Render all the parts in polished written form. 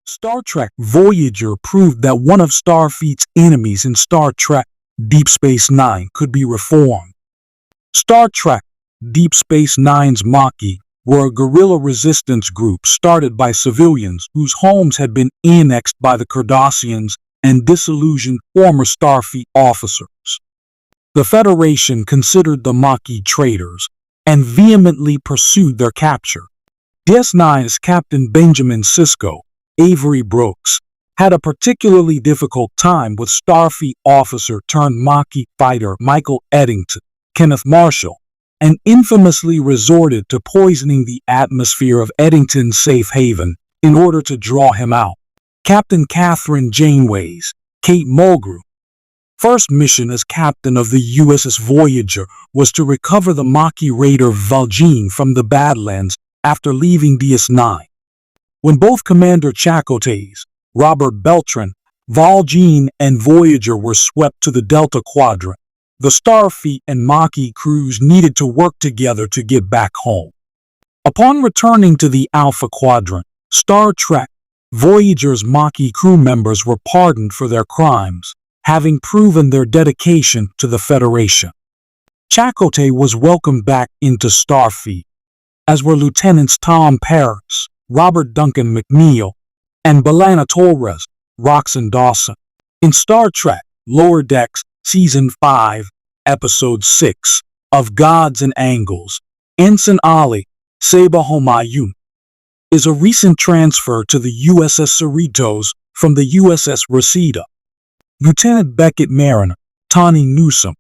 Star Trek Voyager proved that one of Starfleet's enemies in Star Trek Deep Space Nine could be reformed. Star Trek Deep Space Nine's Maquis were a guerrilla resistance group started by civilians whose homes had been annexed by the Cardassians and disillusioned former Starfleet officers. The Federation considered the Maquis traitors and vehemently pursued their capture. DS9’s Captain Benjamin Sisko, Avery Brooks, had a particularly difficult time with Starfleet officer turned Maquis fighter Michael Eddington, Kenneth Marshall, and infamously resorted to poisoning the atmosphere of Eddington's safe haven in order to draw him out. Captain Catherine Janeway's, Kate Mulgrew, first mission as captain of the USS Voyager was to recover the Maquis raider Valjean from the Badlands after leaving DS9. When both Commander Chakotay's, Robert Beltran, Valjean, and Voyager were swept to the Delta Quadrant, the Starfleet and Maquis crews needed to work together to get back home. Upon returning to the Alpha Quadrant, Star Trek Voyager's Maquis crew members were pardoned for their crimes, having proven their dedication to the Federation. Chakotay was welcomed back into Starfleet, as were Lieutenants Tom Paris, Robert Duncan McNeil, and B'Elanna Torres, Roxanne Dawson. In Star Trek Lower Decks Season 5, Episode 6 of Gods and Angles, Ensign Ali Seba Homayun is a recent transfer to the USS Cerritos from the USS Reseda. Lieutenant Beckett Mariner, Tawny Newsome,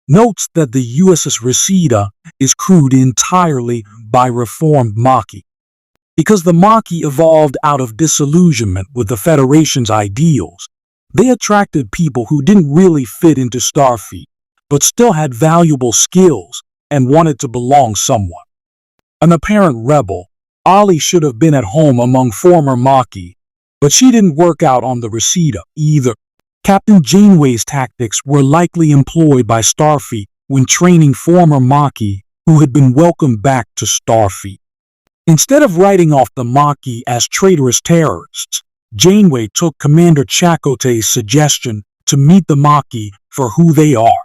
notes that the USS Reseda is crewed entirely by reformed Maquis. Because the Maquis evolved out of disillusionment with the Federation's ideals, they attracted people who didn't really fit into Starfleet, but still had valuable skills and wanted to belong somewhere. An apparent rebel, Ali should have been at home among former Maquis, but she didn't work out on the Reseda either. Captain Janeway's tactics were likely employed by Starfleet when training former Maquis who had been welcomed back to Starfleet. Instead of writing off the Maquis as traitorous terrorists, Janeway took Commander Chakotay's suggestion to meet the Maquis for who they are.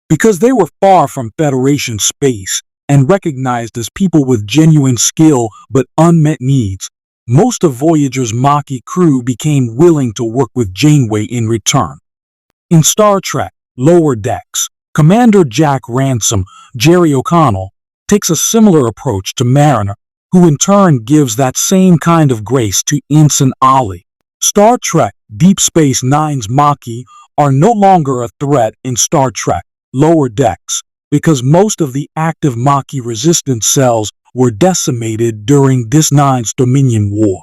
Because they were far from Federation space and recognized as people with genuine skill but unmet needs, most of Voyager's Maquis crew became willing to work with Janeway in return. In Star Trek Lower Decks, Commander Jack Ransom, Jerry O'Connell, takes a similar approach to Mariner, who in turn gives that same kind of grace to Ensign Ali. Star Trek Deep Space Nine's Maquis are no longer a threat in Star Trek Lower Decks because most of the active Maquis resistance cells were decimated during DS9’s Dominion War.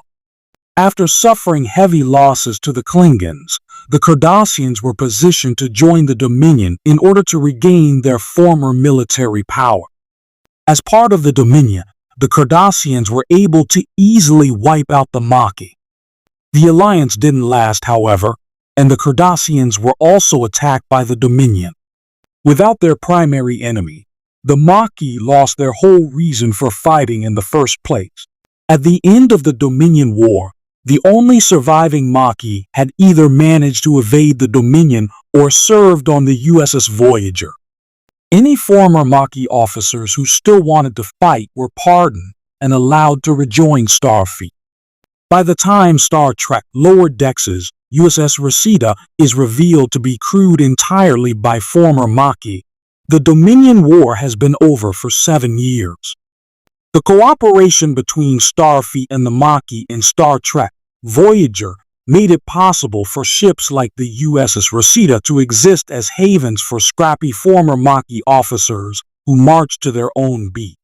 After suffering heavy losses to the Klingons, the Cardassians were positioned to join the Dominion in order to regain their former military power. As part of the Dominion, the Cardassians were able to easily wipe out the Maquis. The alliance didn't last, however, and the Cardassians were also attacked by the Dominion. Without their primary enemy, the Maquis lost their whole reason for fighting in the first place. At the end of the Dominion War, the only surviving Maquis had either managed to evade the Dominion or served on the USS Voyager. Any former Maquis officers who still wanted to fight were pardoned and allowed to rejoin Starfleet. By the time Star Trek Lower Decks' USS Reseda is revealed to be crewed entirely by former Maquis, the Dominion War has been over for 7 years. The cooperation between Starfleet and the Maquis in Star Trek Voyager made it possible for ships like the USS Reseda to exist as havens for scrappy former Maquis officers who marched to their own beat.